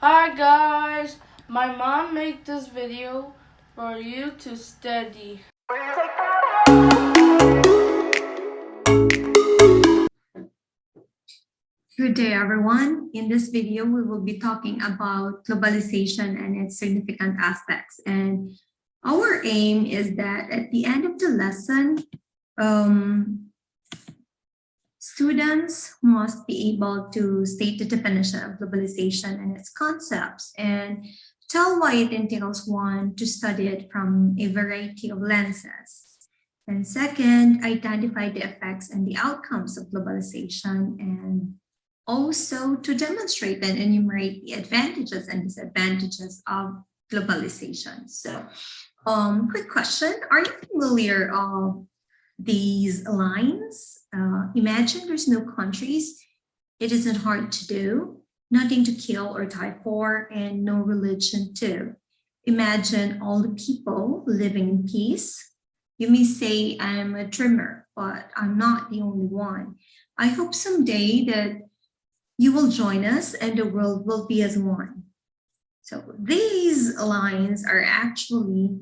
Hi guys, my mom made this video for you to study. Good day, everyone. In this video, we will be talking about globalization and its significant aspects. And our aim is that at the end of the lesson, students must be able to state the definition of globalization and its concepts and tell why it entails one to study it from a variety of lenses. And second, identify the effects and the outcomes of globalization, and also to demonstrate and enumerate the advantages and disadvantages of globalization. So, quick question, are you familiar these lines? Imagine there's no countries, it isn't hard to do, nothing to kill or die for, and no religion too. Imagine all the people living in peace. You may say I'm a dreamer, but I'm not the only one. I hope someday that you will join us and the world will be as one. So these lines are actually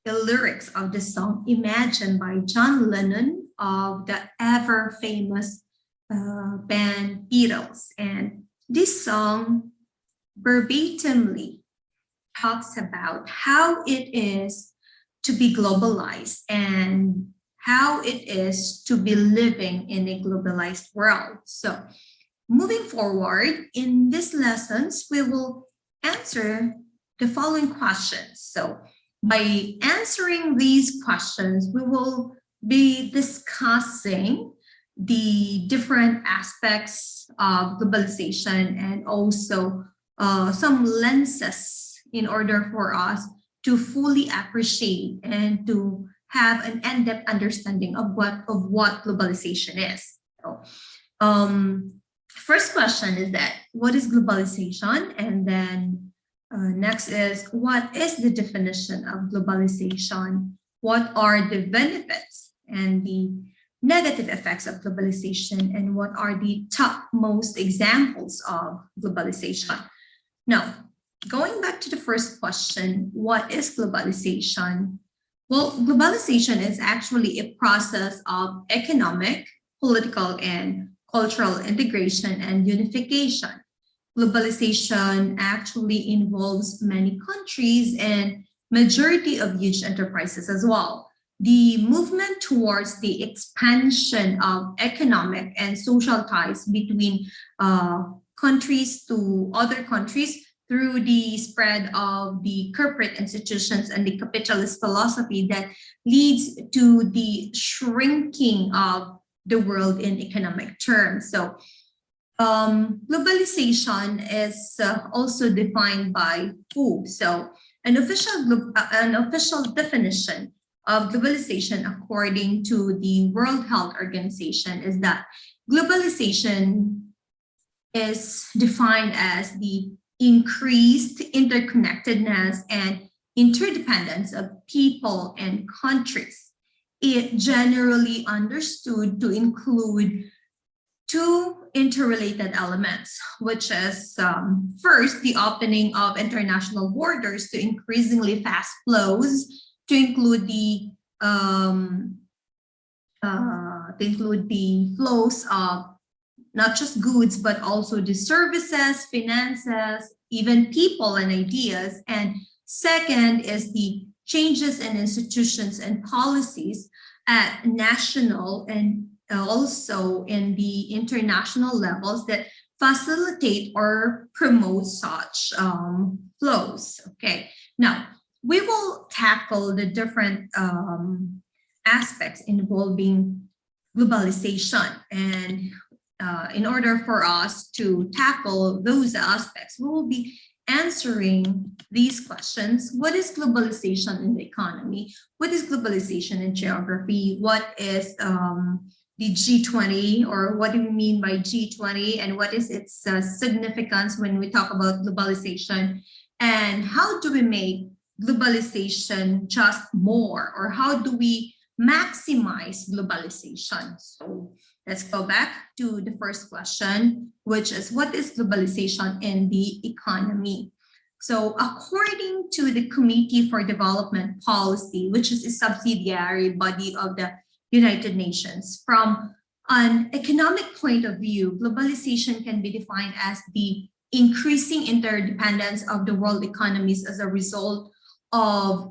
the lyrics of the song Imagine by John Lennon of the ever famous band Beatles. And this song verbatimly talks about how it is to be globalized and how it is to be living in a globalized world. So moving forward, in these lessons, we will answer the following questions. So by answering these questions, we will be discussing the different aspects of globalization and also some lenses in order for us to fully appreciate and to have an in-depth understanding of what globalization is. So, first question is that what is globalization? And then next is what is the definition of globalization? What are the benefits and the negative effects of globalization? And what are the top most examples of globalization? Now, going back to the first question, what is globalization? Well, globalization is actually a process of economic, political, and cultural integration and unification. Globalization actually involves many countries and majority of huge enterprises as well. The movement towards the expansion of economic and social ties between countries to other countries through the spread of the corporate institutions and the capitalist philosophy that leads to the shrinking of the world in economic terms. So globalization is also defined by WHO. So an official definition of globalization according to the World Health Organization is that globalization is defined as the increased interconnectedness and interdependence of people and countries. It generally understood to include two interrelated elements, which is first, the opening of international borders to increasingly fast flows to include the flows of not just goods, but also the services, finances, even people and ideas. And second is the changes in institutions and policies at national and also in the international levels that facilitate or promote such flows. Okay, now we will tackle the different aspects involving globalization, and in order for us to tackle those aspects, we will be answering these questions. What is globalization in the economy? What is globalization in geography? What is the G20, or what do we mean by G20, and what is its significance when we talk about globalization? And how do we make globalization just more, or how do we maximize globalization? So Let's go back to the first question, which is what is globalization in the economy? So according to the Committee for Development Policy, which is a subsidiary body of the United Nations, from an economic point of view, globalization can be defined as the increasing interdependence of the world economies as a result of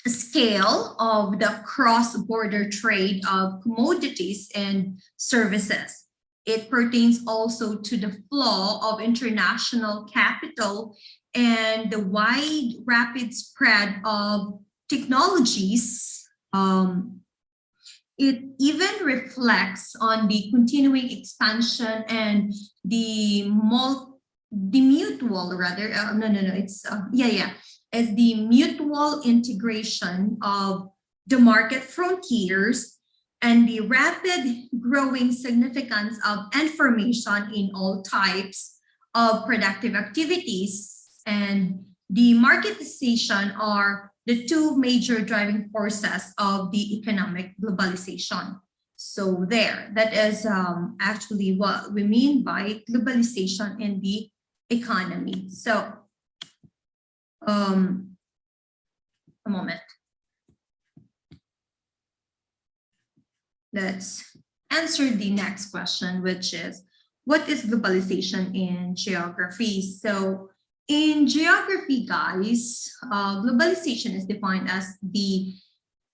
scale of the cross-border trade of commodities and services. It pertains also to the flow of international capital and the wide, rapid spread of technologies. It even reflects on the continuing expansion and the mutual rather, as the mutual integration of the market frontiers and the rapid growing significance of information in all types of productive activities and the marketization are the two major driving forces of the economic globalization. So that is actually what we mean by globalization in the economy. So a moment. Let's answer the next question, which is, what is globalization in geography? So in geography, guys, globalization is defined as the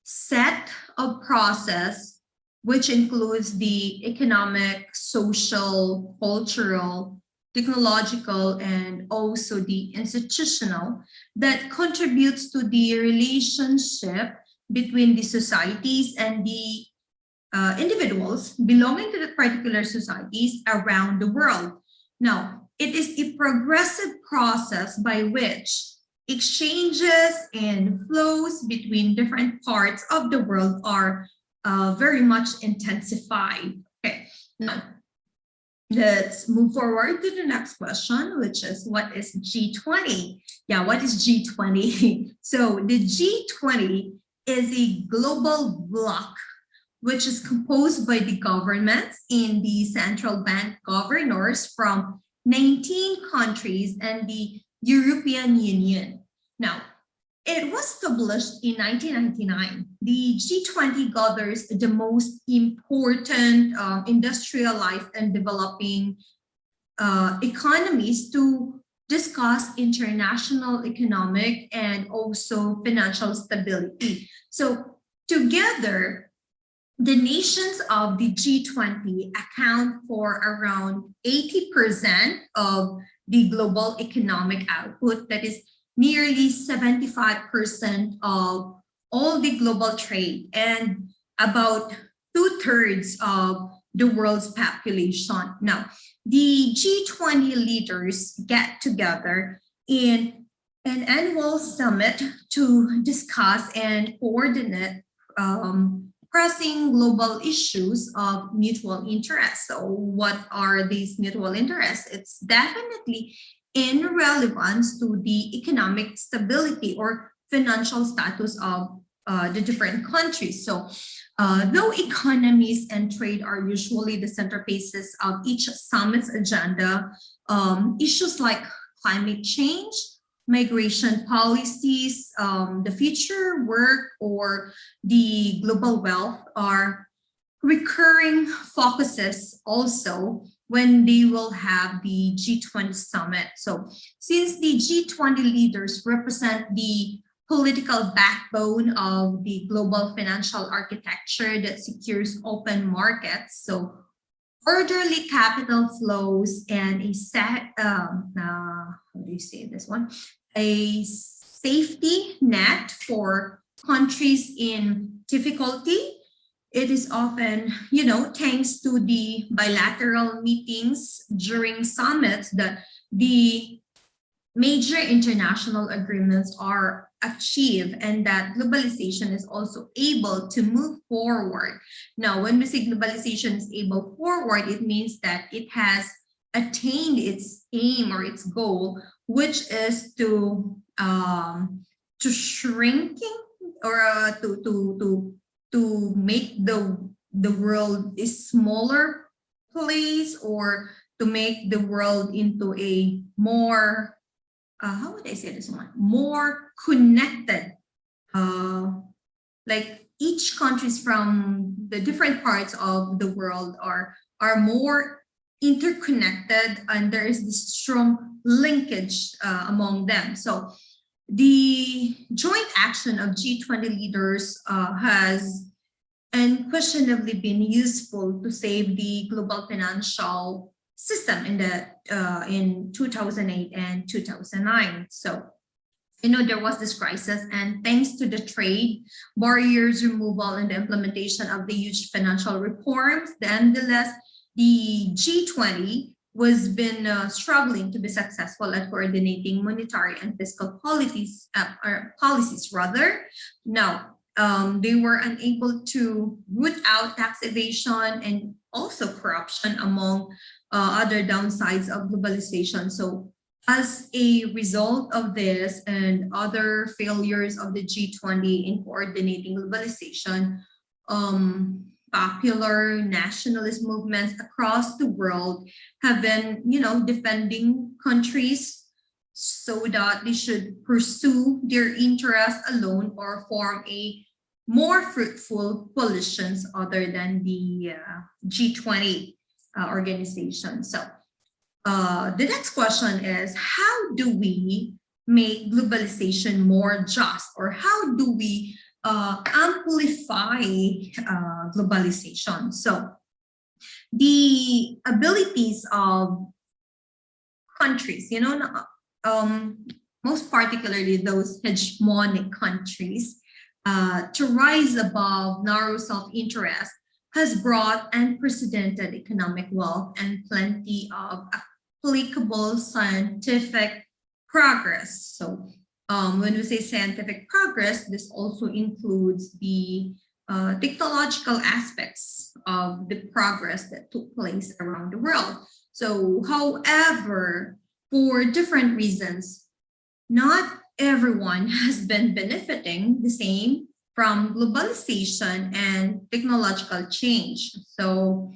set of process which includes the economic, social, cultural, technological, and also the institutional that contributes to the relationship between the societies and the individuals belonging to the particular societies around the world. Now, it is a progressive process by which exchanges and flows between different parts of the world are very much intensified. Okay, now let's move forward to the next question, which is what is G20? Yeah, what is G20? So the G20 is a global bloc which is composed by the governments and the central bank governors from 19 countries and the European Union. Now, it was established in 1999. The G20 gathers the most important industrialized and developing economies to discuss international economic and also financial stability. So together, the nations of the G20 account for around 80% of the global economic output. That is nearly 75% of all the global trade and about 2/3 of the world's population. Now, the G20 leaders get together in an annual summit to discuss and coordinate pressing global issues of mutual interest. So what are these mutual interests? It's definitely in relevance to the economic stability or financial status of the different countries. So though economies and trade are usually the centerpieces of each summit's agenda, issues like climate change, migration policies, the future work, or the global wealth are recurring focuses also when they will have the G20 summit. So since the G20 leaders represent the political backbone of the global financial architecture that secures open markets, so orderly capital flows and a how do you say this one? A safety net for countries in difficulty. It is often, thanks to the bilateral meetings during summits that the major international agreements are achieved and that globalization is also able to move forward. Now, when we say globalization is able forward, it means that it has attained its aim or its goal, which is to shrinking or to make the the world is smaller place, or to make the world into a more how would I say this one, more connected, like each countries from the different parts of the world are more interconnected, and there is this strong linkage among them. So the joint action of G20 leaders has unquestionably been useful to save the global financial system in 2008 and 2009. So there was this crisis, and thanks to the trade barriers removal and the implementation of the huge financial reforms, nonetheless, the G20 was been struggling to be successful at coordinating monetary and fiscal policies rather. Now, they were unable to root out tax evasion and also corruption among other downsides of globalization. So as a result of this and other failures of the G20 in coordinating globalization, popular nationalist movements across the world have been, defending countries so that they should pursue their interests alone or form a more fruitful coalitions other than the G20 organization. So the next question is, how do we make globalization more just, or how do we amplify globalization? So the abilities of countries, most particularly those hegemonic countries, to rise above narrow self-interest has brought unprecedented economic wealth and plenty of applicable scientific progress. So when we say scientific progress, this also includes the technological aspects of the progress that took place around the world. So, however, for different reasons, not everyone has been benefiting the same from globalization and technological change. So,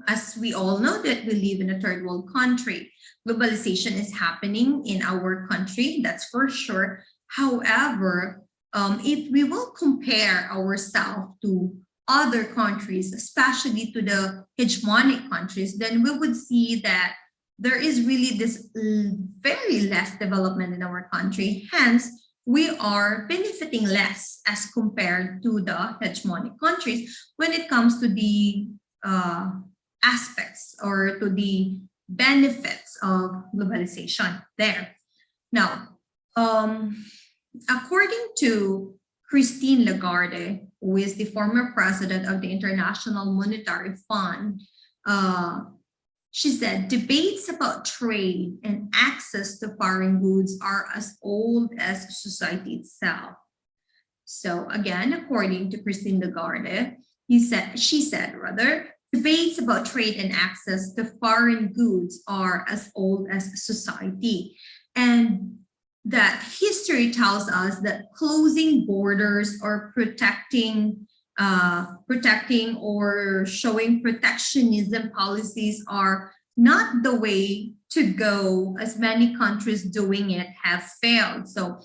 as we all know that we live in a third world country, globalization is happening in our country, that's for sure. However, if we will compare ourselves to other countries, especially to the hegemonic countries, then we would see that there is really this very less development in our country. Hence, we are benefiting less as compared to the hegemonic countries when it comes to the aspects or to the benefits of globalization there. Now, according to Christine Lagarde, who is the former president of the International Monetary Fund, she said, debates about trade and access to foreign goods are as old as society itself. So again, according to Christine Lagarde, she said, debates about trade and access to foreign goods are as old as society. And that history tells us that closing borders or protecting or showing protectionism policies are not the way to go, as many countries doing it have failed. So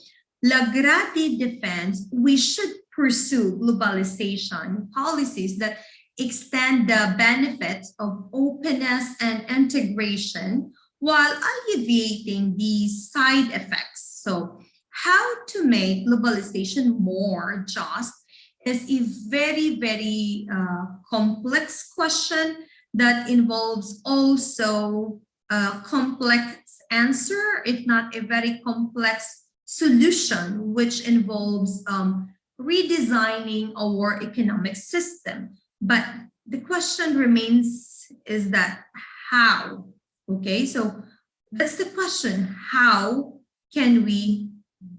Lagrati defends we should pursue globalization policies that extend the benefits of openness and integration while alleviating the side effects. So how to make globalization more just is a very, very complex question that involves also a complex answer, if not a very complex solution, which involves redesigning our economic system. But the question remains is that how? Okay, so that's the question. How can we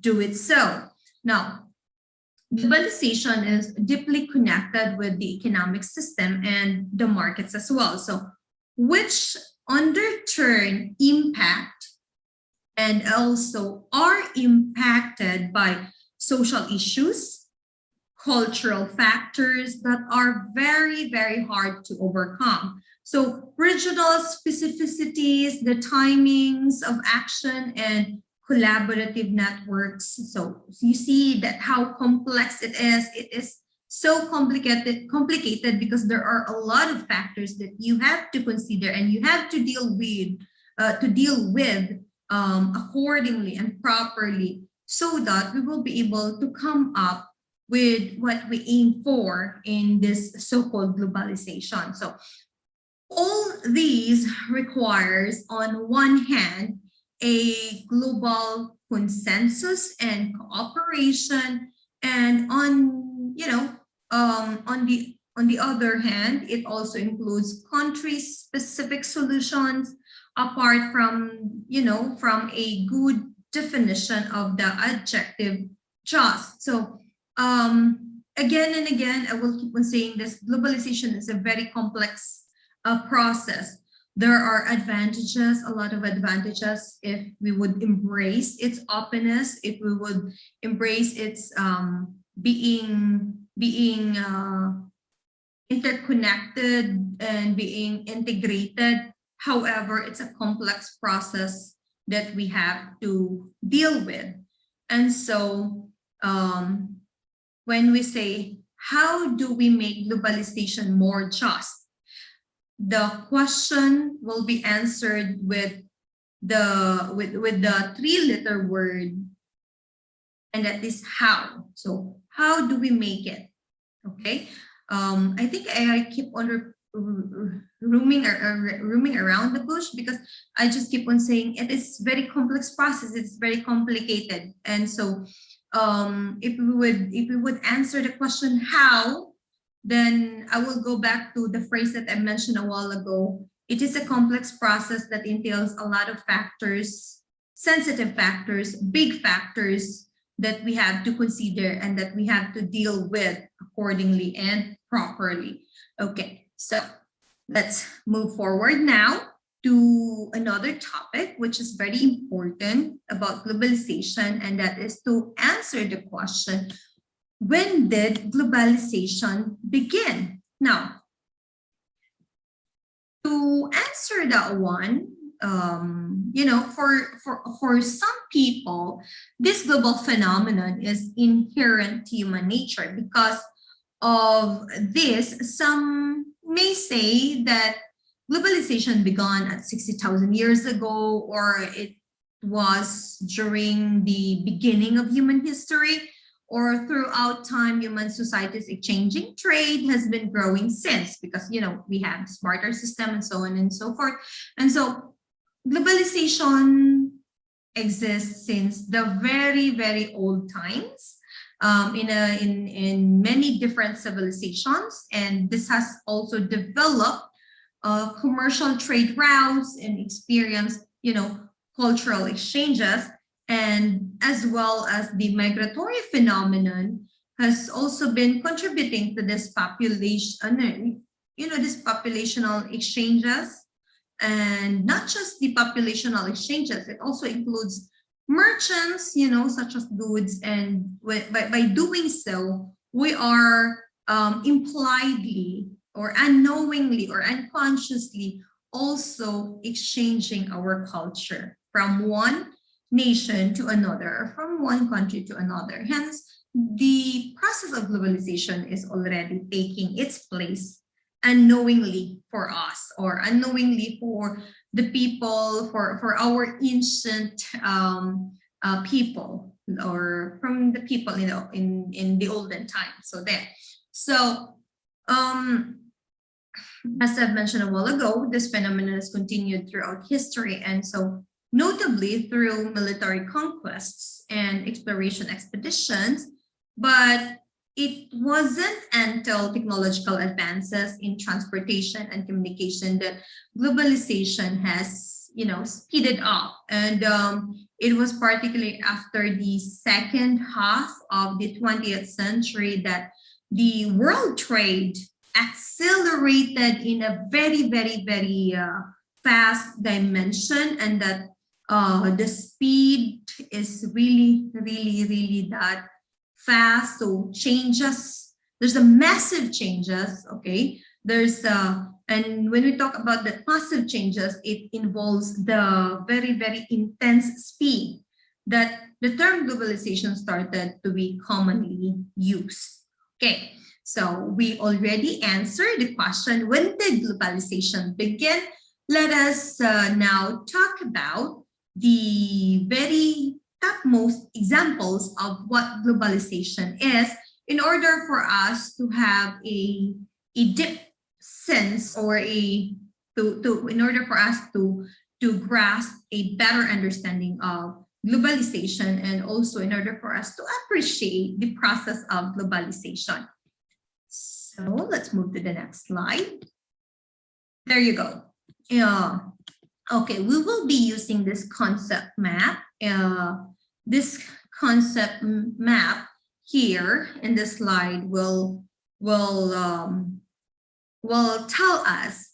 do it so? Now, globalization is deeply connected with the economic system and the markets as well. So, which under turn impact and also are impacted by social issues, cultural factors that are very, very hard to overcome. So regional specificities, the timings of action, and collaborative networks. So you see that how complex it is. It is so complicated because there are a lot of factors that you have to consider and you have to deal with accordingly and properly, so that we will be able to come up with what we aim for in this so-called globalization. So all these requires, on one hand, a global consensus and cooperation, and on the other hand, it also includes country-specific solutions, apart from from a good definition of the adjective just. So again and again, I will keep on saying this: globalization is a very complex process. There are advantages, a lot of advantages, if we would embrace its openness, if we would embrace its being interconnected and being integrated. However, it's a complex process that we have to deal with. And so when we say, how do we make globalization more just? The question will be answered with the three-letter word, and that is how. So how do we make it? Okay. I think I keep on roaming around the bush, because I just keep on saying it is very complex process. It's very complicated. And so if we would answer the question how, then I will go back to the phrase that I mentioned a while ago. It is a complex process that entails a lot of factors, sensitive factors, big factors that we have to consider and that we have to deal with accordingly and properly. Okay, so let's move forward now to another topic, which is very important about globalization, and that is to answer the question, when did globalization begin? Now, to answer that one, for some people, this global phenomenon is inherent to human nature. Because of this, some may say that globalization began at 60,000 years ago, or it was during the beginning of human history, or throughout time, human societies exchanging trade has been growing since, because we have smarter system and so on and so forth. And so globalization exists since the very, very old times, in many different civilizations, and this has also developed commercial trade routes and experienced cultural exchanges, and as well as the migratory phenomenon has also been contributing to this population, this populational exchanges. And not just the populational exchanges, it also includes merchants, such as goods. And by doing so, we are impliedly or unknowingly or unconsciously also exchanging our culture from one nation to another, or from one country to another. Hence, the process of globalization is already taking its place unknowingly for us, or unknowingly for the people, for our ancient people, or from the people in the olden times. So as I've mentioned a while ago, this phenomenon has continued throughout history, and so notably through military conquests and exploration expeditions. But it wasn't until technological advances in transportation and communication that globalization has, speeded up. And it was particularly after the second half of the 20th century that the world trade accelerated in a very, very, very fast dimension, and that the speed is really, really, really that fast. So changes, there's a massive changes. Okay, there's and when we talk about the massive changes, it involves the very, very intense speed that the term globalization started to be commonly used. Okay, so we already answered the question, when did globalization begin? Let us now talk about the very topmost examples of what globalization is in order for us to have a deep sense, or in order for us to grasp a better understanding of globalization, and also in order for us to appreciate the process of globalization. So let's move to the next slide. There you go. Okay, we will be using this concept map. This concept map here in the slide will tell us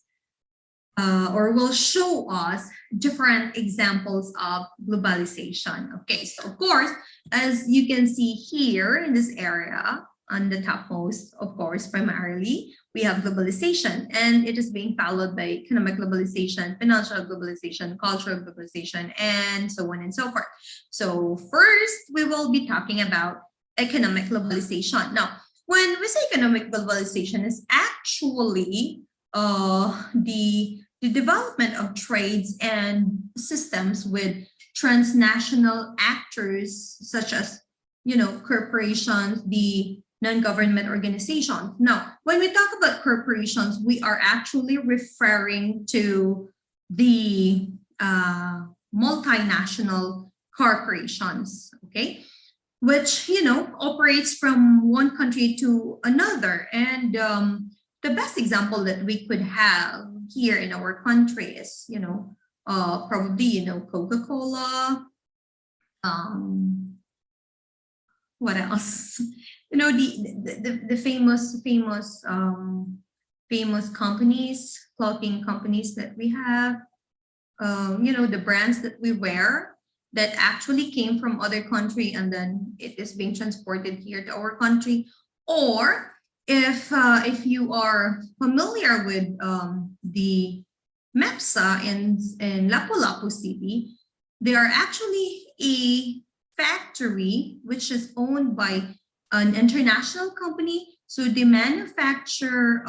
or will show us different examples of globalization. Okay, so of course, as you can see here in this area on the topmost, of course, primarily, we have globalization, and it is being followed by economic globalization, financial globalization, cultural globalization, and so on and so forth. So first, we will be talking about economic globalization. Now, when we say economic globalization, is actually the development of trades and systems with transnational actors, such as, you know, corporations, the non-government organizations. Now, when we talk about corporations, we are actually referring to the multinational corporations, okay, which, you know, operates from one country to another. And the best example that we could have here in our country is, you know, probably, you know, Coca-Cola. What else? You know, the famous companies, clothing companies that we have. You know, the brands that we wear that actually came from other country, and then it is being transported here to our country. Or if you are familiar with the MEPSA in Lapu-Lapu City, they are actually a factory which is owned by an international company. So they manufacture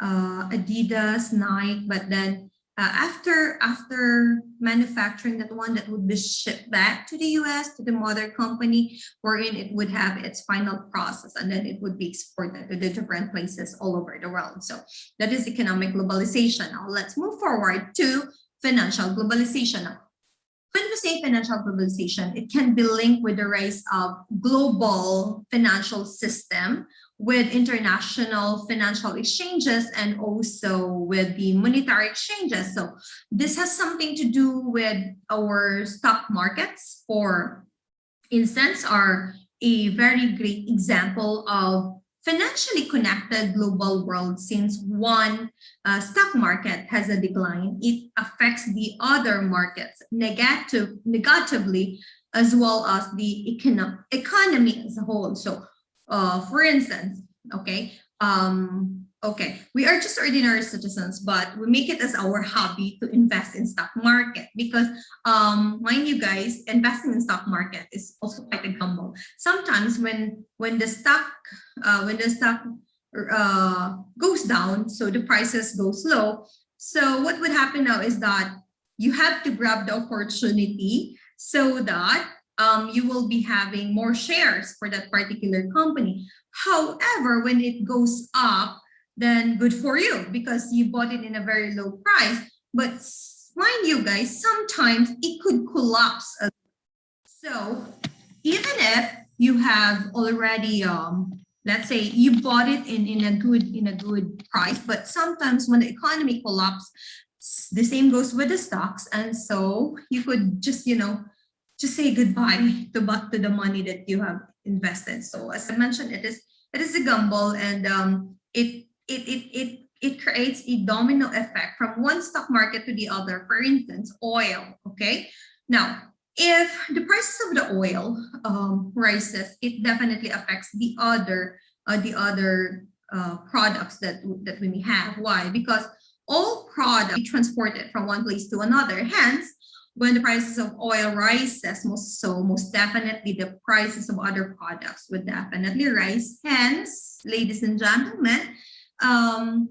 Adidas, Nike, but then after manufacturing that one, that would be shipped back to the US, to the mother company, wherein it would have its final process, and then it would be exported to the different places all over the world. So that is economic globalization. Now let's move forward to financial globalization. Now, when we say financial globalization, it can be linked with the rise of global financial system, with international financial exchanges, and also with the monetary exchanges. So this has something to do with our stock markets, for instance, are a very great example of financially connected global world. Since one stock market has a decline, it affects the other markets negatively, as well as the economy as a whole. So for instance, we are just ordinary citizens, but we make it as our hobby to invest in stock market, because mind you guys, investing in stock market is also quite a gamble. Sometimes when the stock goes down, so the prices goes low. So what would happen now is that you have to grab the opportunity, so that you will be having more shares for that particular company. However, when it goes up, then good for you, because you bought it in a very low price. But mind you guys, sometimes it could collapse. So even if you have already, let's say you bought it in a good price, but sometimes when the economy collapses, the same goes with the stocks, and so you could just, you know, just say goodbye to the money that you have invested. So as I mentioned, it is a gamble, and it creates a domino effect from one stock market to the other. For instance, oil. Okay, now If the prices of the oil rises, it definitely affects the other products that we may have. Why? Because all products be transported from one place to another. Hence, when the prices of oil rises, most definitely the prices of other products would definitely rise. Hence, ladies and gentlemen, um,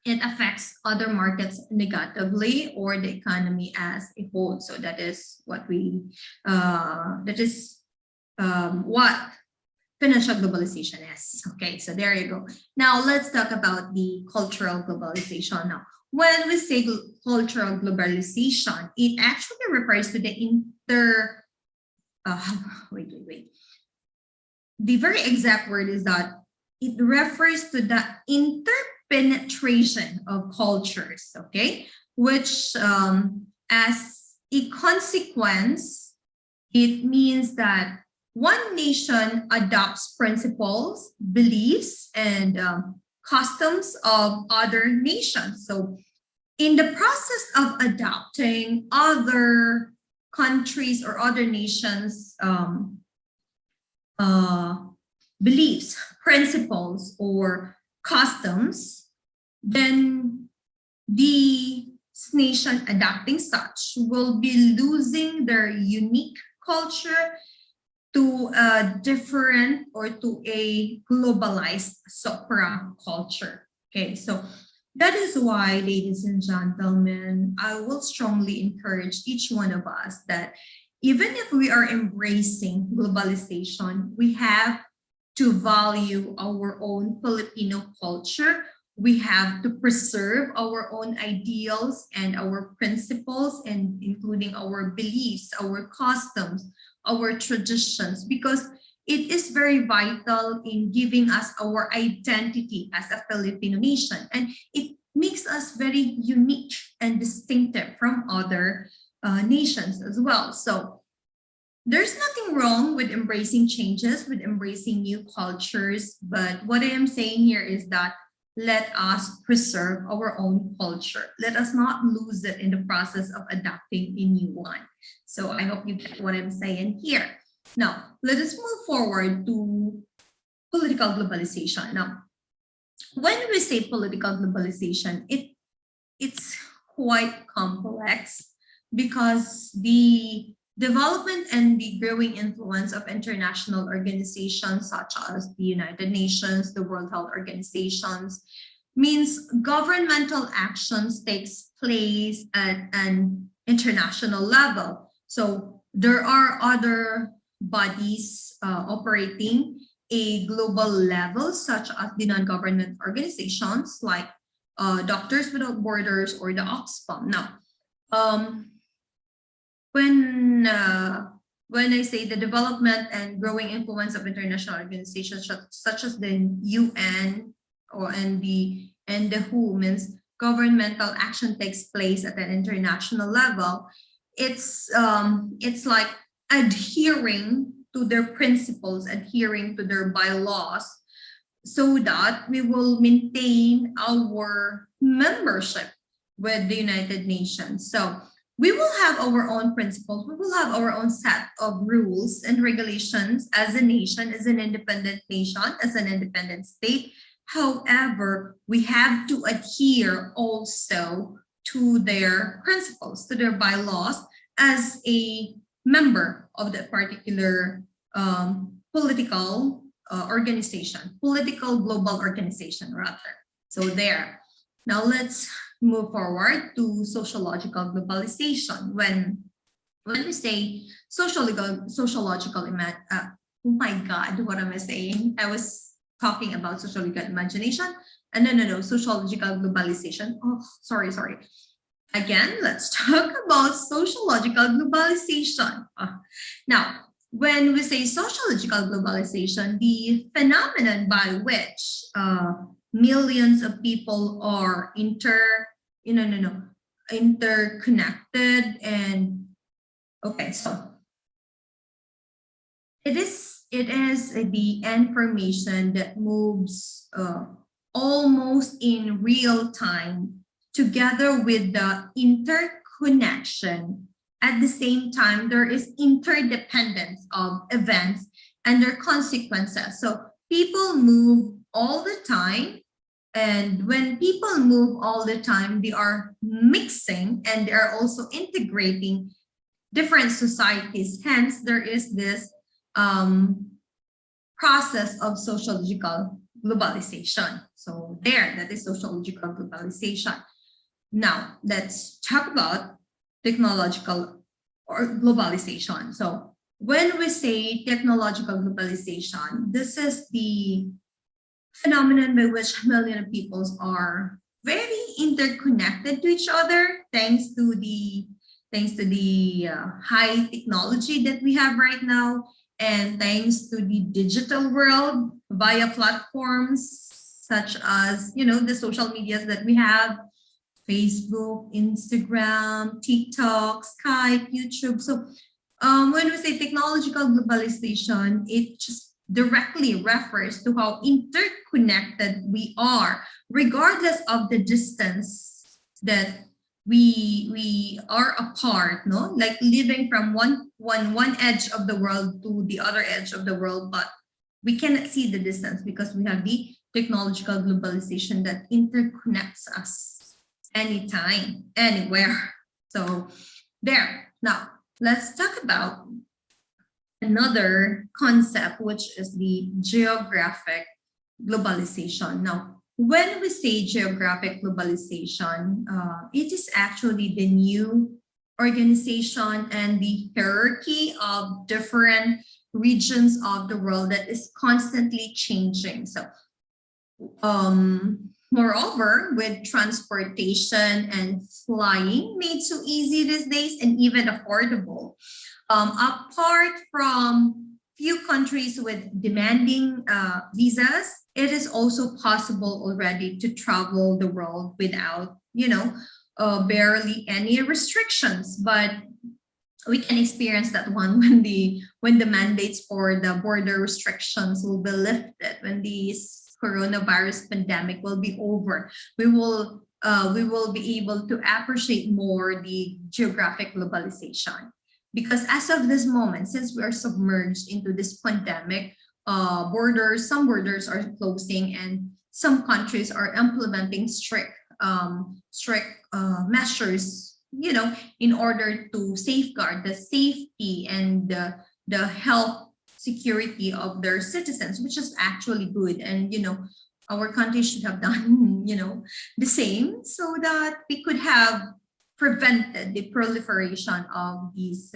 it affects other markets negatively or the economy as a whole. So that is what financial globalization is. Okay, so there you go. Now let's talk about the cultural globalization. Now, when we say cultural globalization, it actually refers to the wait. The very exact word is that it refers to the interpenetration of cultures, okay? Which, as a consequence, it means that one nation adopts principles, beliefs, and customs of other nations. So, in the process of adopting other countries or other nations' beliefs, principles, or customs, then the nation adopting such will be losing their unique culture to a different or to a globalized supra culture. Okay, so that is why, ladies and gentlemen, I will strongly encourage each one of us that even if we are embracing globalization, we have to value our own Filipino culture. We have to preserve our own ideals and our principles, and including our beliefs, our customs, our traditions, because it is very vital in giving us our identity as a Filipino nation. And it makes us very unique and distinctive from other nations as well. So there's nothing wrong with embracing changes, with embracing new cultures. But what I am saying here is that let us preserve our own culture. Let us not lose it in the process of adopting a new one. So I hope you get what I'm saying here. Now, let us move forward to political globalization. Now, when we say political globalization, it's quite complex because the development and the growing influence of international organizations such as the United Nations, the World Health Organizations, means governmental actions takes place at an international level. So there are other bodies operating a global level, such as the non-government organizations like Doctors Without Borders or the Oxfam. Now, um, when I say the development and growing influence of international organizations such as the UN and the WHO, means governmental action takes place at an international level. It's like adhering to their principles, adhering to their bylaws, so that we will maintain our membership with the United Nations. So we will have our own principles, we will have our own set of rules and regulations as a nation, as an independent nation, as an independent state. However, we have to adhere also to their principles, to their bylaws as a member of that particular political organization, political global organization rather. So there. Now let's move forward to sociological globalization. When we say sociological, oh my God, what am I saying? I was talking about sociological imagination. And no, sociological globalization. Oh, sorry. Again, let's talk about sociological globalization. Now, when we say sociological globalization, the phenomenon by which millions of people are interconnected, and okay, so it is the information that moves almost in real time together with the interconnection At the same time, there is interdependence of events and their consequences. So people move all the time. And when people move all the time, they are mixing and they are also integrating different societies. Hence, there is this process of sociological globalization. So that is sociological globalization. Now, let's talk about technological or globalization. So when we say technological globalization, this is the phenomenon by which millions of peoples are very interconnected to each other thanks to the high technology that we have right now, and thanks to the digital world via platforms such as the social medias that we have: Facebook, Instagram, TikTok, Skype, YouTube. So when we say technological globalization, it just directly refers to how interconnected we are, regardless of the distance that we are apart, no? Like living from one edge of the world to the other edge of the world, but we cannot see the distance because we have the technological globalization that interconnects us anytime, anywhere. So there. Now, let's talk about another concept, which is the geographic globalization. Now, when we say geographic globalization, it is actually the new organization and the hierarchy of different regions of the world that is constantly changing. So moreover, with transportation and flying made so easy these days and even affordable, apart from few countries with demanding visas, it is also possible already to travel the world without, barely any restrictions. But we can experience that one when the mandates for the border restrictions will be lifted, when this coronavirus pandemic will be over. We will be able to appreciate more the geographic globalization, because as of this moment, since we are submerged into this pandemic, some borders are closing and some countries are implementing strict measures, in order to safeguard the safety and the health security of their citizens, which is actually good. And our country should have done the same, so that we could have prevented the proliferation of the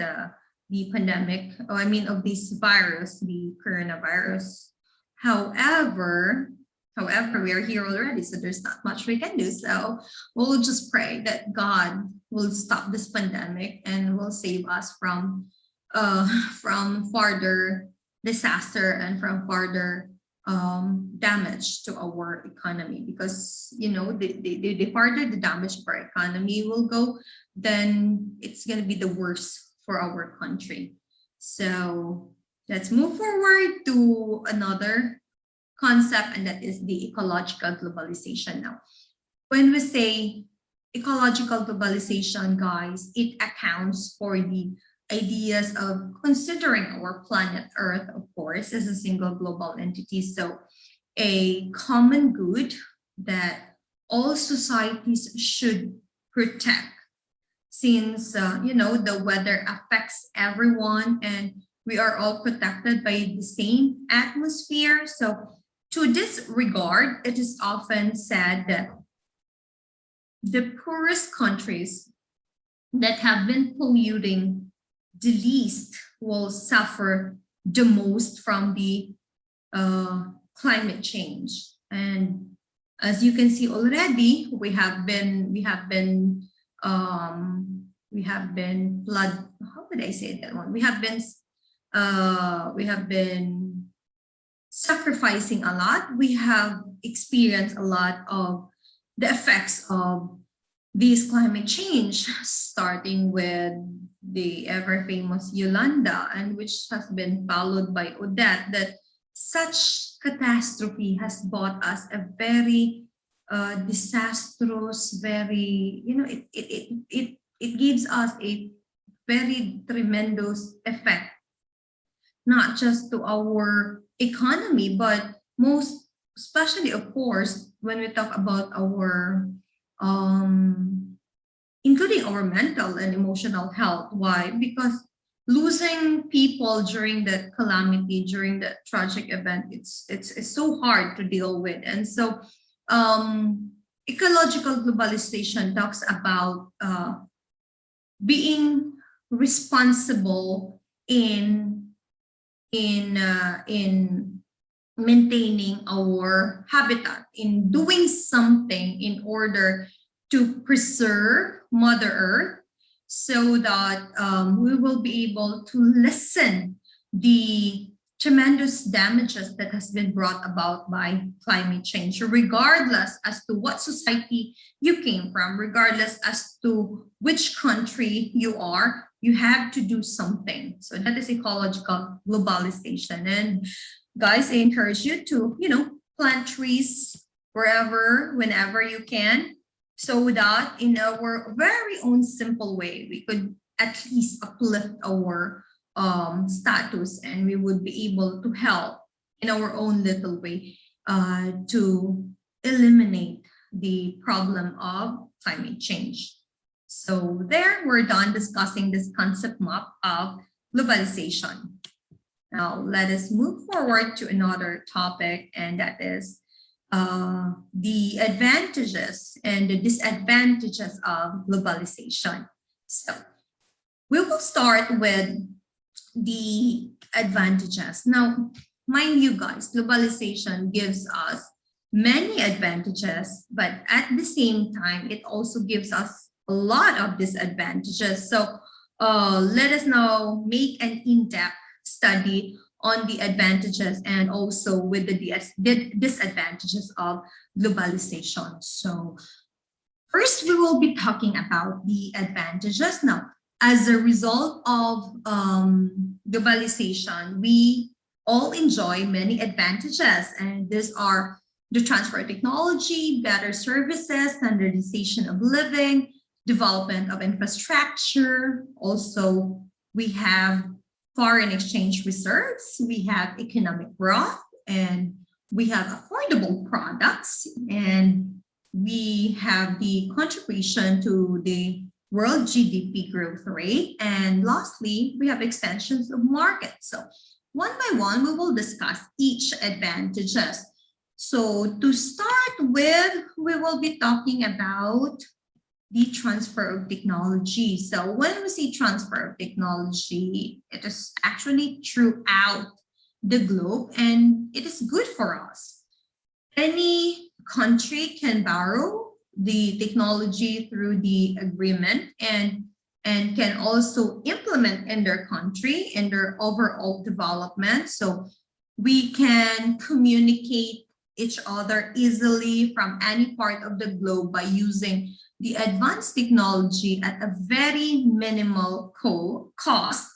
pandemic, of this virus, the coronavirus. However, we are here already, so there's not much we can do. So we'll just pray that God will stop this pandemic and will save us from further disaster and from further damage to our economy. Because the farther the damage of our economy will go, then it's going to be the worst for our country. So let's move forward to another concept, and that is the ecological globalization. Now, when we say ecological globalization, guys, it accounts for the ideas of considering our planet Earth, of course, as a single global entity. So a common good that all societies should protect, since the weather affects everyone and we are all protected by the same atmosphere. So to this regard, it is often said that the poorest countries that have been polluting the least will suffer the most from the climate change. And as you can see already, we have been flood. How would I say that one? We have been sacrificing a lot. We have experienced a lot of the effects of this climate change, starting with the ever famous Yolanda, and which has been followed by Odette. That such catastrophe has brought us a very disastrous, very it gives us a very tremendous effect, not just to our economy, but most especially, of course, when we talk about our including our mental and emotional health. Why? Because losing people during that calamity, during that tragic event, it's so hard to deal with. And so ecological globalization talks about being responsible in maintaining our habitat, in doing something in order to preserve Mother Earth, so that we will be able to lessen the tremendous damages that has been brought about by climate change, regardless as to what society you came from, regardless as to which country you are, you have to do something. So that is ecological globalization. And guys, I encourage you to, plant trees wherever, whenever you can, so that in our very own simple way, we could at least uplift our status, and we would be able to help in our own little way to eliminate the problem of climate change. So there, we're done discussing this concept map of globalization. Now, let us move forward to another topic, and that is the advantages and the disadvantages of globalization. So we will start with the advantages. Now, mind you guys, globalization gives us many advantages, but at the same time, it also gives us a lot of disadvantages. So let us now make an in-depth study on the advantages and also with the disadvantages of globalization. So first, we will be talking about the advantages. Now, as a result of globalization, we all enjoy many advantages, and these are the transfer of technology, better services, standardization of living, development of infrastructure. Also, we have foreign exchange reserves, we have economic growth, and we have affordable products, and we have the contribution to the world GDP growth rate. And lastly, we have extensions of markets. So one by one, we will discuss each advantages. So to start with, we will be talking about the transfer of technology. So when we say transfer of technology, it is actually throughout the globe, and it is good for us. Any country can borrow the technology through the agreement and can also implement in their country, in their overall development. So we can communicate each other easily from any part of the globe by using the advanced technology at a very minimal cost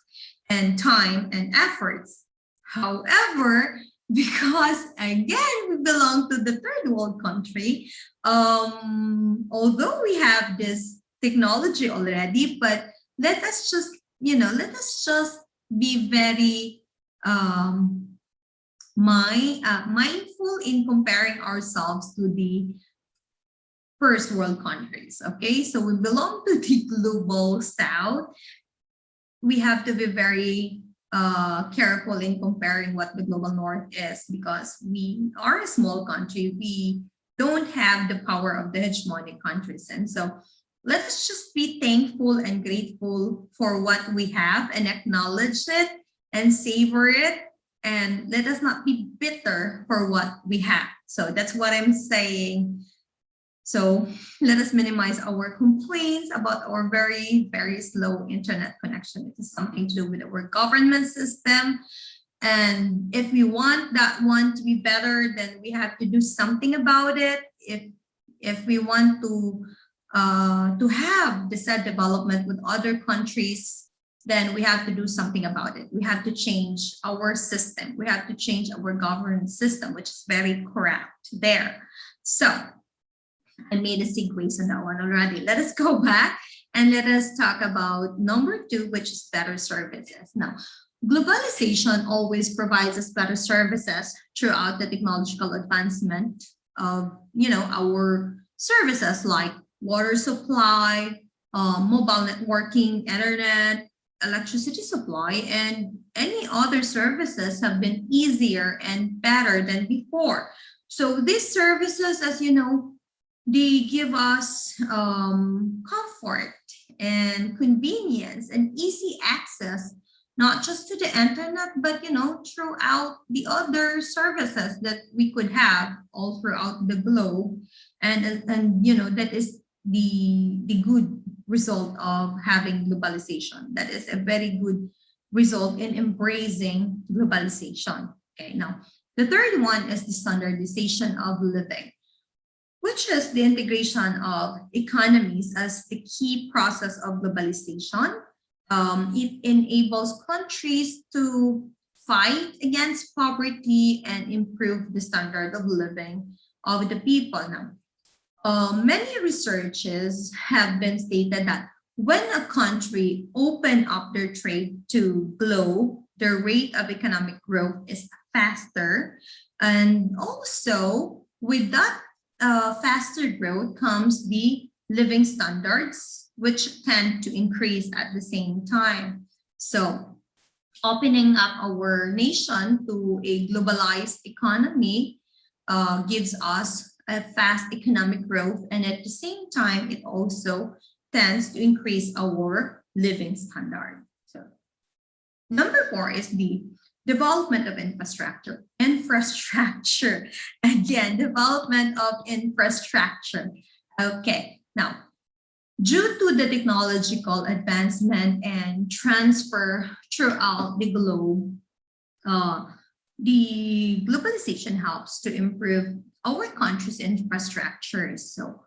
and time and efforts. However, because again, we belong to the third world country, although we have this technology already, but let us just, be very mindful in comparing ourselves to the first world countries. Okay, so we belong to the global south. We have to be very careful in comparing what the global north is, because we are a small country. We don't have the power of the hegemonic countries. And so let us just be thankful and grateful for what we have and acknowledge it and savor it. And let us not be bitter for what we have. So that's what I'm saying. So let us minimize our complaints about our very, very slow internet connection. It is something to do with our government system. And if we want that one to be better, then we have to do something about it. If we want to have the said development with other countries, then we have to do something about it. We have to change our system. We have to change our governance system, which is very corrupt there. So I made a segue on that one already. Let us go back And let us talk about number two, which is better services. Now, globalization always provides us better services throughout the technological advancement of, our services like water supply, mobile networking, internet, electricity supply, and any other services have been easier and better than before. So these services, as you know, they give us comfort and convenience and easy access, not just to the internet, but throughout the other services that we could have all throughout the globe, and that is the good result of having globalization. That is a very good result in embracing globalization. Okay, now the third one is the standardization of living, which is the integration of economies as the key process of globalization. It enables countries to fight against poverty and improve the standard of living of the people. Now, many researches have been stated that when a country open up their trade to globe, their rate of economic growth is faster. And also with that faster growth comes the living standards, which tend to increase at the same time. So opening up our nation to a globalized economy gives us a fast economic growth, and at the same time, it also tends to increase our living standard. So number four is the development of infrastructure. Infrastructure. Again, development of infrastructure. Okay, now, due to the technological advancement and transfer throughout the globe, the globalization helps to improve our country's infrastructures. So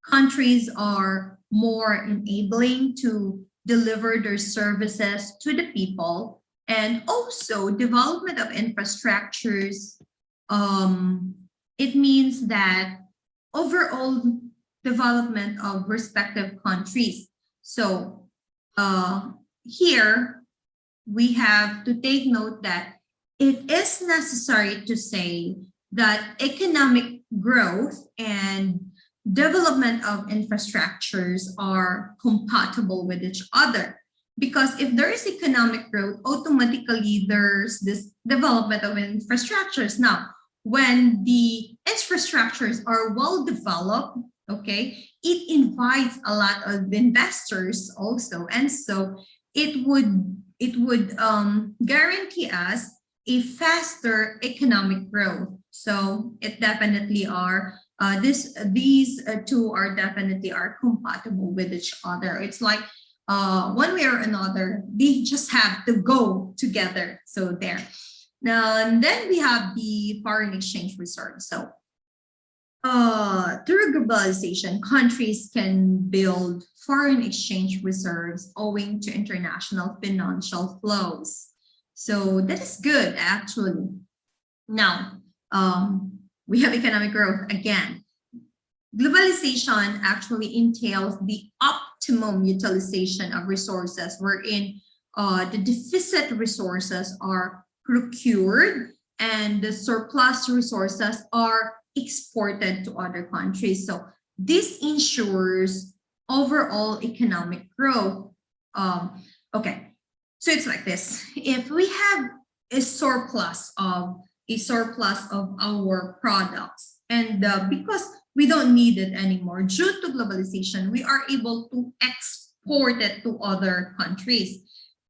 countries are more enabling to deliver their services to the people, and also development of infrastructures. It means that overall development of respective countries. So here we have to take note that it is necessary to say that economic growth and development of infrastructures are compatible with each other. Because if there is economic growth, automatically there's this development of infrastructures. Now, when the infrastructures are well developed, okay, it invites a lot of investors also. And so it would guarantee us a faster economic growth. So it definitely are these two are definitely are compatible with each other. It's like one way or another, they just have to go together. So there. Now, and then we have the foreign exchange reserve. So through globalization, countries can build foreign exchange reserves owing to international financial flows. So that is good, actually. Now, we have economic growth again. Globalization actually entails the optimum utilization of resources, wherein the deficit resources are procured and the surplus resources are exported to other countries. So this ensures overall economic growth. Okay, so it's like this. If we have a surplus of our products, and because we don't need it anymore due to globalization, we are able to export it to other countries.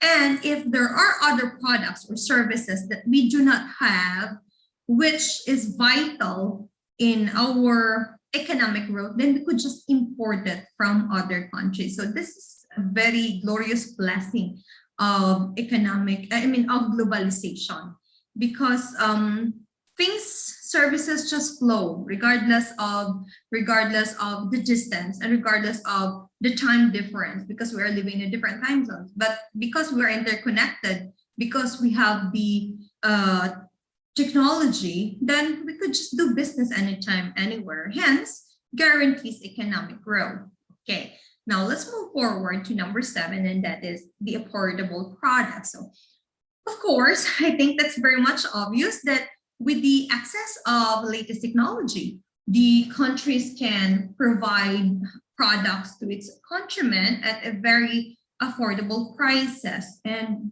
And if there are other products or services that we do not have, which is vital in our economic growth, then we could just import it from other countries. So this is a very glorious blessing of globalization, because services just flow regardless of the distance and regardless of the time difference, because we are living in different time zones. But because we are interconnected, because we have the technology, then we could just do business anytime, anywhere. Hence, guarantees economic growth. Okay. Now let's move forward to number 7, and that is the affordable products. So of course, I think that's very much obvious that with the access of latest technology, the countries can provide products to its countrymen at a very affordable prices. And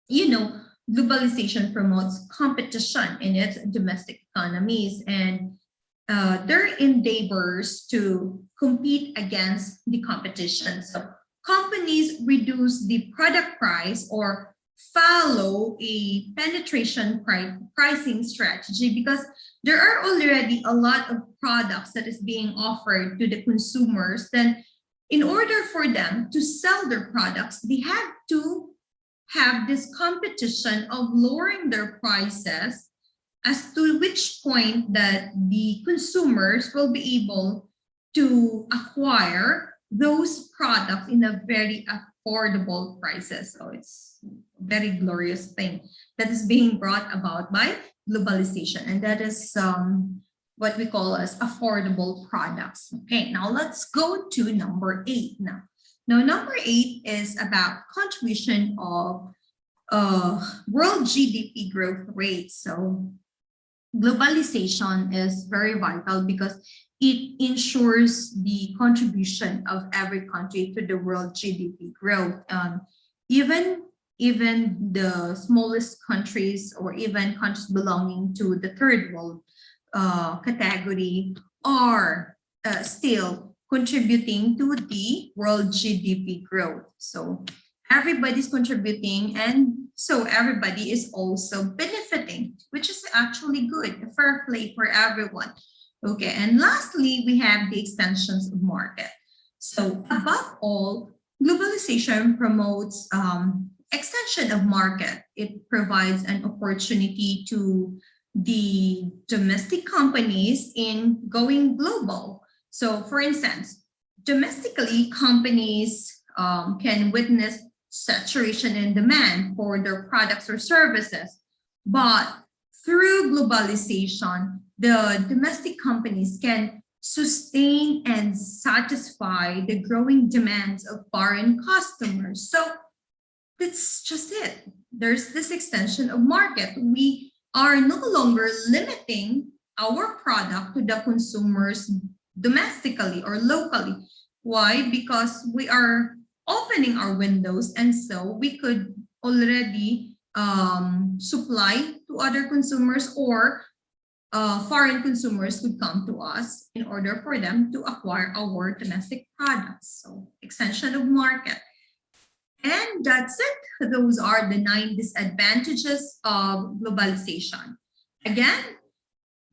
you know, globalization promotes competition in its domestic economies, and their endeavors to compete against the competition. So companies reduce the product price or follow a pricing strategy because there are already a lot of products that is being offered to the consumers. Then in order for them to sell their products, they have to have this competition of lowering their prices as to which point that the consumers will be able to acquire those products in a very affordable prices. So it's a very glorious thing that is being brought about by globalization, and that is what we call as affordable products. Okay, now let's go to number 8 now. Now, number 8 is about contribution of world GDP growth rate. So globalization is very vital because it ensures the contribution of every country to the world GDP growth. Even the smallest countries or even countries belonging to the third world category are still contributing to the world GDP growth. So everybody's contributing, and so everybody is also benefiting, which is actually good, a fair play for everyone. Okay, and lastly, we have the extensions of market. So above all, globalization promotes extension of market. It provides an opportunity to the domestic companies in going global. So for instance, domestically, companies can witness saturation in demand for their products or services. But through globalization, the domestic companies can sustain and satisfy the growing demands of foreign customers. So that's just it. There's this extension of market. We are no longer limiting our product to the consumers domestically or locally. Why? Because we are opening our windows, and so we could already supply to other consumers, or foreign consumers could come to us in order for them to acquire our domestic products. So extension of market. And that's it. Those are the 9 disadvantages of globalization. Again,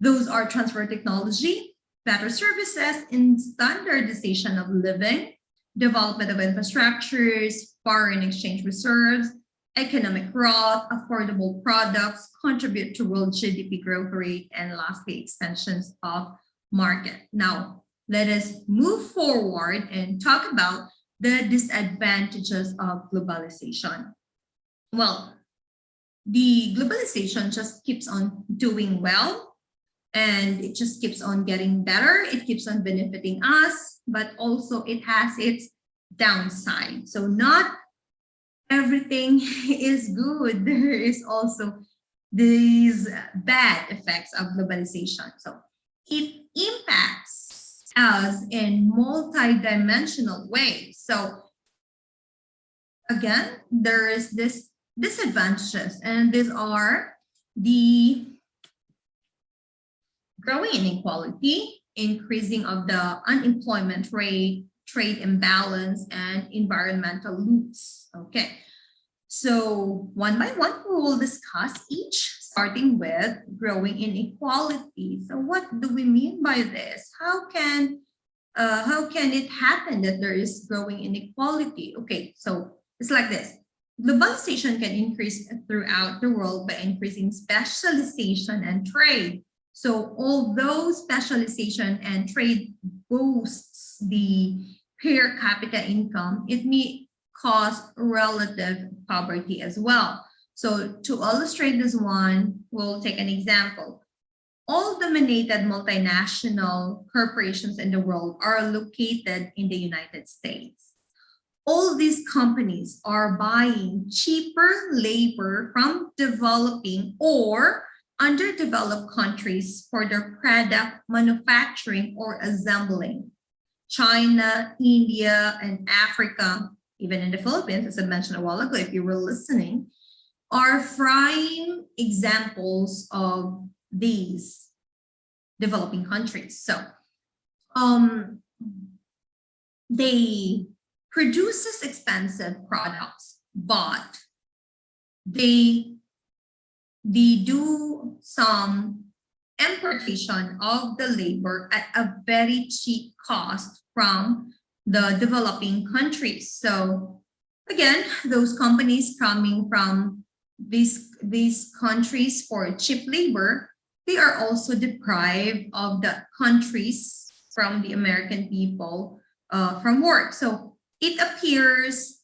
those are transfer technology, better services, and standardization of living, development of infrastructures, foreign exchange reserves, economic growth, affordable products, contribute to world GDP growth rate, and lastly, extensions of market. Now, let us move forward and talk about the disadvantages of globalization. Well, the globalization just keeps on doing well, and it just keeps on getting better. It keeps on benefiting us, but also it has its downside. So not everything is good. There is also these bad effects of globalization. So it impacts us in multi-dimensional ways. So again, there is this disadvantages, and these are the growing inequality, increasing of the unemployment rate, trade imbalance, and environmental loops. Okay, so one by one, we will discuss each, starting with growing inequality. So what do we mean by this? How can it happen that there is growing inequality? Okay, so it's like this. Globalization can increase throughout the world by increasing specialization and trade. So although specialization and trade boosts the per capita income, it may cause relative poverty as well. So to illustrate this one, we'll take an example. all dominated multinational corporations in the world are located in the United States. All these companies are buying cheaper labor from developing or underdeveloped countries for their product manufacturing or assembling. China, India, and Africa, even in the Philippines, as I mentioned a while ago, if you were listening, are prime examples of these developing countries. So they produces expensive products, but they do some importation of the labor at a very cheap cost from the developing countries. So again, those companies coming from these countries for cheap labor, they are also deprived of the countries from the American people from work. So it appears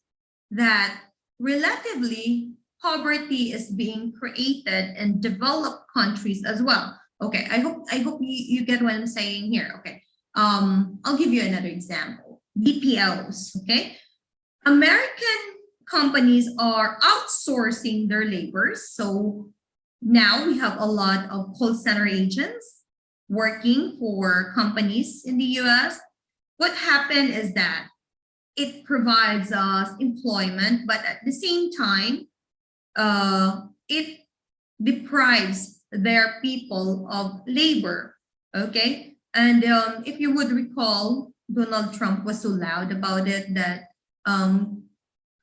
that relatively poverty is being created in developed countries as well. Okay, I hope you get what I'm saying here. Okay, I'll give you another example. BPOs. Okay, American companies are outsourcing their labors. So now we have a lot of call center agents working for companies in the US. What happened is that it provides us employment, but at the same time, it deprives their people of labor. Okay, and if you would recall, Donald Trump was so loud about it that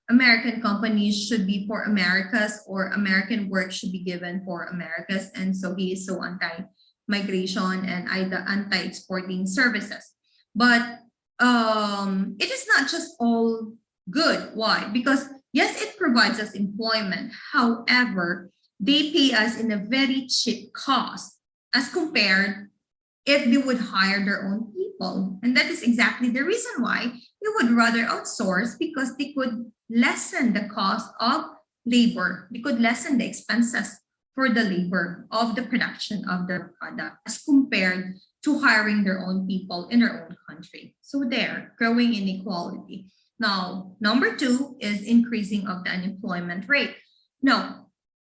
American companies should be for Americas, or American work should be given for Americas, and so he is so anti-migration and anti-exporting services. But it is not just all good. Why? Because yes, it provides us employment. However, they pay us in a very cheap cost as compared if they would hire their own people. And that is exactly the reason why we would rather outsource, because they could lessen the cost of labor. They could lessen the expenses for the labor of the production of their product as compared to hiring their own people in their own country. So there, growing inequality. Now, number two is increasing of the unemployment rate. Now,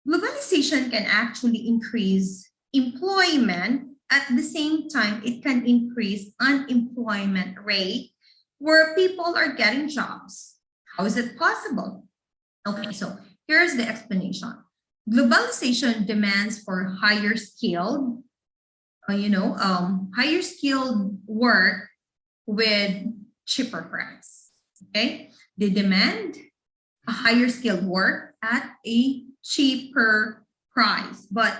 globalization can actually increase employment. At the same time, it can increase unemployment rate where people are getting jobs. How is it possible? Okay, so here's the explanation. Globalization demands for higher skilled, higher skilled work with cheaper price. Okay, they demand a higher skilled work at a cheaper price. But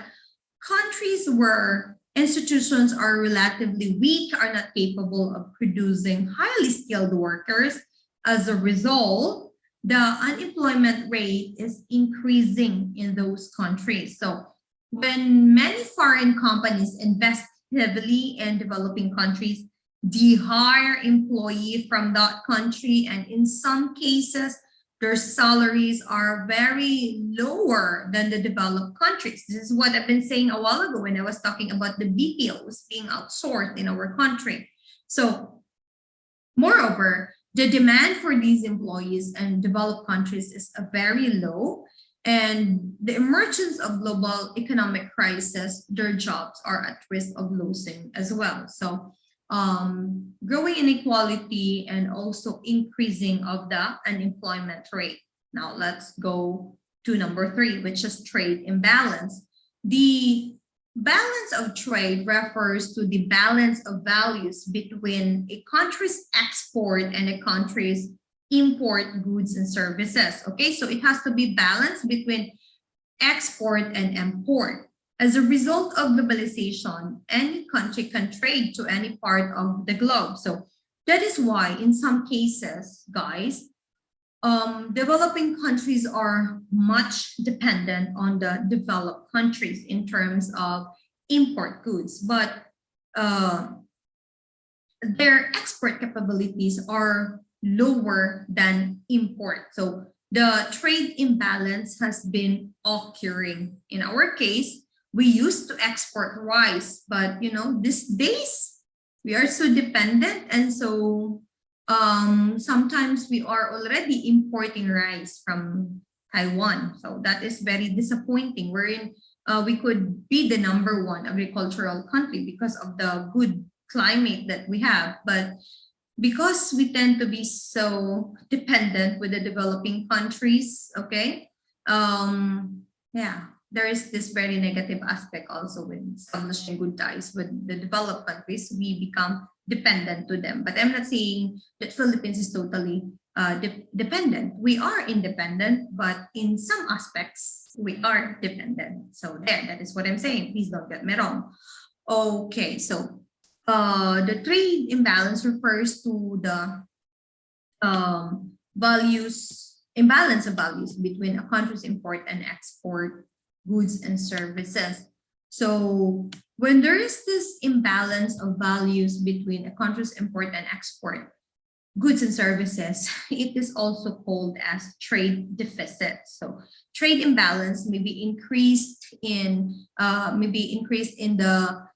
countries where institutions are relatively weak are not capable of producing highly skilled workers. As a result, the unemployment rate is increasing in those countries. So when many foreign companies invest heavily in developing countries, they hire employees from that country, and in some cases, their salaries are very lower than the developed countries. This is what I've been saying a while ago when I was talking about the BPOs being outsourced in our country. So, moreover, the demand for these employees in developed countries is very low, and the emergence of global economic crisis, their jobs are at risk of losing as well. So, growing inequality and also increasing of the unemployment rate. Now let's go to number three, which is trade imbalance. The balance of trade refers to the balance of values between a country's export and a country's import goods and services. Okay, so it has to be balanced between export and import. As a result of globalization, any country can trade to any part of the globe. So that is why in some cases, guys, developing countries are much dependent on the developed countries in terms of import goods, but their export capabilities are lower than import. So the trade imbalance has been occurring. In our case, we used to export rice, but these days we are so dependent, and so sometimes we are already importing rice from Taiwan. So that is very disappointing. We could be the number one agricultural country because of the good climate that we have, but because we tend to be so dependent with the developing countries, okay, yeah, there is this very negative aspect also with establishing good ties with the developed countries. We become dependent to them, but I'm not saying that Philippines is totally dependent. We are independent, but in some aspects we are dependent. So that is what I'm saying. Please don't get me wrong. Okay, so the trade imbalance refers to the imbalance of values between a country's import and export goods and services. So when there is this imbalance of values between a country's import and export goods and services, it is also called as trade deficit. So trade imbalance may be increased in the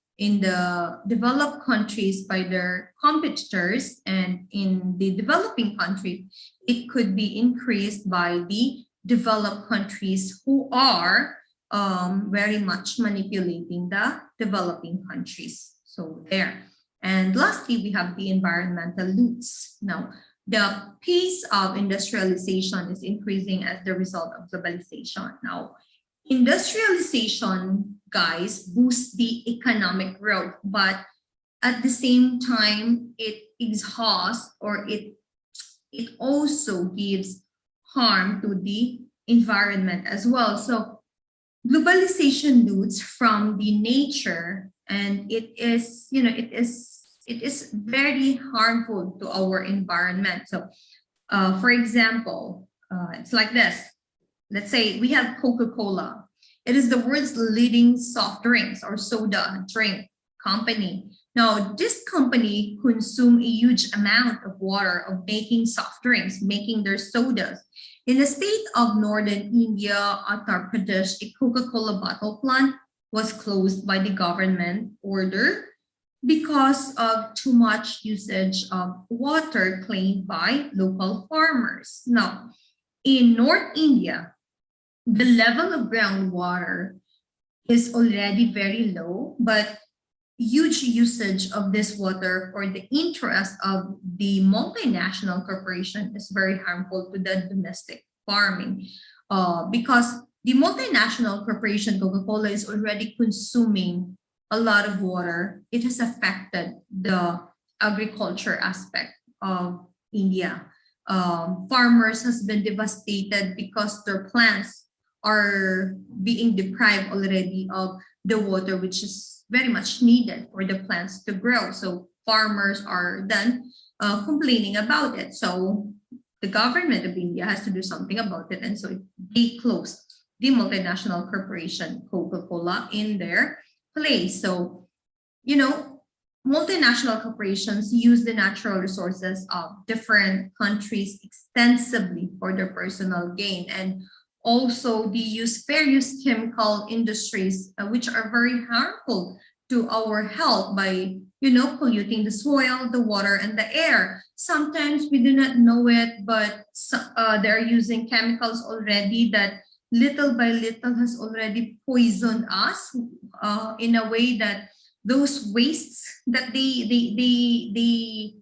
developed countries by their competitors, and in the developing countries, it could be increased by the developed countries who are very much manipulating the developing countries. So there. And lastly, we have the environmental loots. Now, the pace of industrialization is increasing as the result of globalization. Now, industrialization, guys, boosts the economic growth, but at the same time, it exhausts, or it also gives harm to the environment as well. So globalization roots from the nature, and it is very harmful to our environment. So for example, it's like this. Let's say we have Coca-Cola. It is the world's leading soft drinks or soda drink company. Now, this company consumes a huge amount of water of making soft drinks, making their sodas. In the state of northern India, Uttar Pradesh, a Coca-Cola bottle plant was closed by the government order because of too much usage of water claimed by local farmers. Now, in North India, the level of groundwater is already very low, but huge usage of this water for the interest of the multinational corporation is very harmful to the domestic farming, because the multinational corporation Coca-Cola is already consuming a lot of water. It has affected the agriculture aspect of India. Farmers has been devastated because their plants are being deprived already of the water, which is very much needed for the plants to grow. So farmers are then complaining about it. So the government of India has to do something about it. And so they closed the multinational corporation Coca-Cola in their place. So, multinational corporations use the natural resources of different countries extensively for their personal gain. And also, they use fair use chemical industries, which are very harmful to our health by, polluting the soil, the water, and the air. Sometimes we do not know it, but they're using chemicals already that little by little has already poisoned us in a way that those wastes that they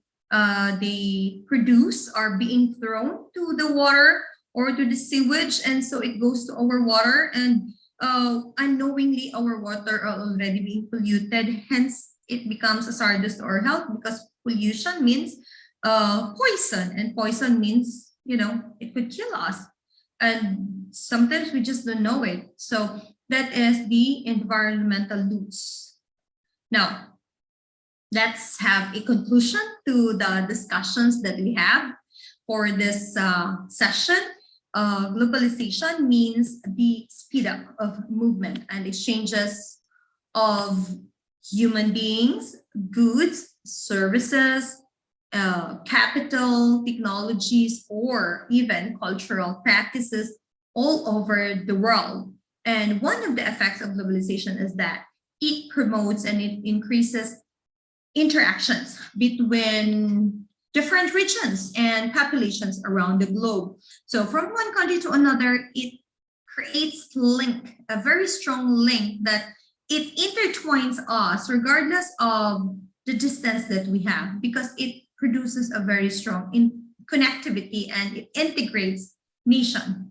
produce are being thrown to the water or to the sewage, and so it goes to our water, and unknowingly our water are already being polluted. Hence, it becomes a hazardous to our health because pollution means poison, and poison means it could kill us, and sometimes we just don't know it. So that is the environmental loss. Now, let's have a conclusion to the discussions that we have for this session. Globalization means the speed up of movement and exchanges of human beings, goods, services, capital, technologies, or even cultural practices all over the world. And one of the effects of globalization is that it promotes and it increases interactions between different regions and populations around the globe. So from one country to another, it creates link, a very strong link that it intertwines us regardless of the distance that we have, because it produces a very strong connectivity, and it integrates nation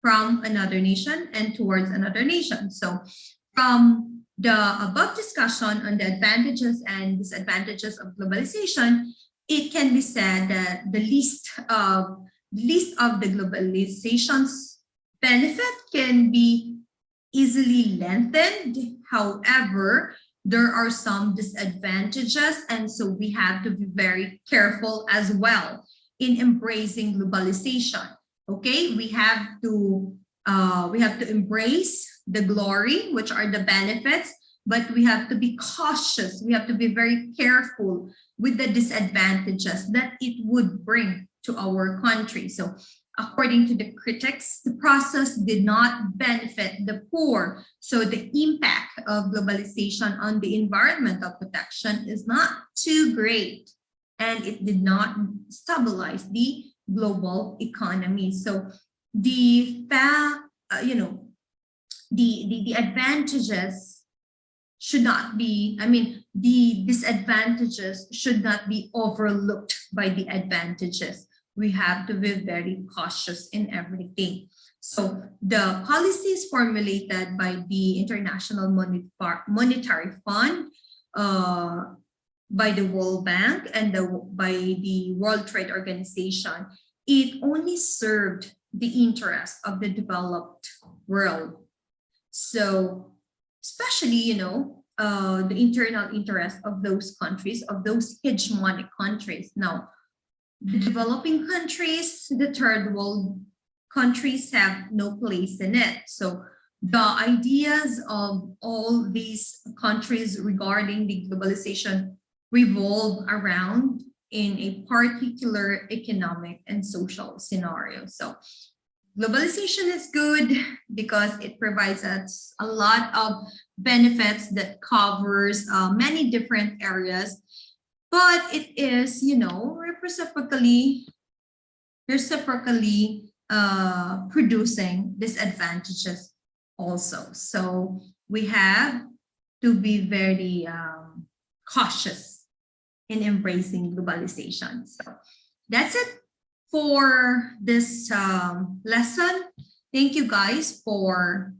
from another nation and towards another nation. So from the above discussion on the advantages and disadvantages of globalization, it can be said that the list of the globalization's benefit can be easily lengthened. However, there are some disadvantages, and so we have to be very careful as well in embracing globalization. Okay, we have to embrace the glory, which are the benefits, but we have to be cautious. We have to be very careful with the disadvantages that it would bring to our country. So according to the critics, the process did not benefit the poor. So the impact of globalization on the environmental protection is not too great, and it did not stabilize the global economy. So the the advantages should not be, the disadvantages should not be overlooked by the advantages. We have to be very cautious in everything. So the policies formulated by the International Monetary Fund, by the World Bank, and by the World Trade Organization, it only served the interest of the developed world. So especially, the internal interest of those countries, of those hegemonic countries. Now, the developing countries, the third world countries, have no place in it. So the ideas of all these countries regarding the globalization revolve around in a particular economic and social scenario. So globalization is good because it provides us a lot of benefits that covers many different areas, but it is, reciprocally producing disadvantages also. So we have to be very cautious in embracing globalization. So that's it for this lesson. Thank you guys for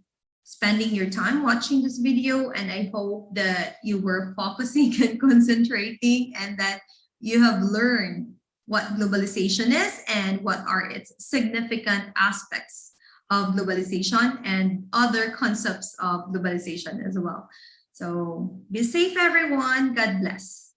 spending your time watching this video, and I hope that you were focusing and concentrating, and that you have learned what globalization is and what are its significant aspects of globalization and other concepts of globalization as well. So be safe, everyone. God bless.